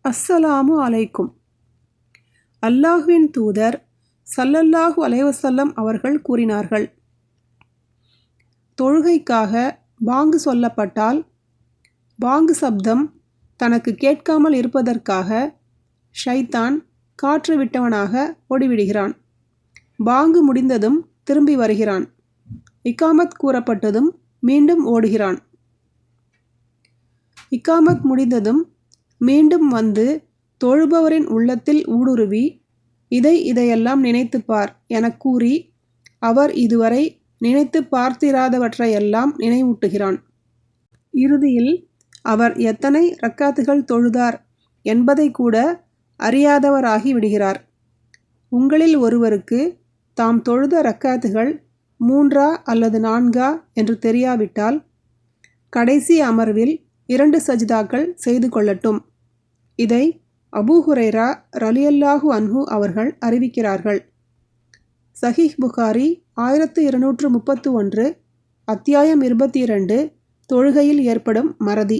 அஸ்ஸலாமு அலைக்கும். அல்லாஹ்வின் தூதர் ஸல்லல்லாஹு அலைஹி வஸல்லம் அவர்கள் கூறினார்கள், தொழுகைக்காக பாங்கு சொல்லப்பட்டால் பாங்கு சப்தம் தனக்கு கேட்காமல் இருப்பதற்காக ஷைத்தான் காற்று விட்டவனாக ஓடிவிடுகிறான். பாங்கு முடிந்ததும் திரும்பி வருகிறான். இகாமத் கூறப்பட்டதும் மீண்டும் ஓடுகிறான். இகாமத் முடிந்ததும் மீண்டும் வந்து தொழுபவரின் உள்ளத்தில் ஊடுருவி இதையெல்லாம் நினைத்துப்பார் எனக் கூறி அவர் இதுவரை நினைத்து பார்த்திராதவற்றையெல்லாம் நினைவூட்டுகிறான். இறுதியில் அவர் எத்தனை ரக்காத்துகள் தொழுதார் என்பதை கூட அறியாதவராகி விடுகிறார். உங்களில் ஒருவருக்கு தாம் தொழுத ரக்காத்துகள் 3 அல்லது 4 என்று தெரியாவிட்டால் கடைசி அமர்வில் 2 சஜ்தாக்கள் செய்து கொள்ளட்டும். இதை அபூ ஹுரைரா ரலியல்லாஹு அன்ஹு அவர்கள் அறிவிக்கிறார்கள். சஹீஹ் புகாரி 1231, அத்தியாயம் 22, தொழுகையில் ஏற்படும் மறதி.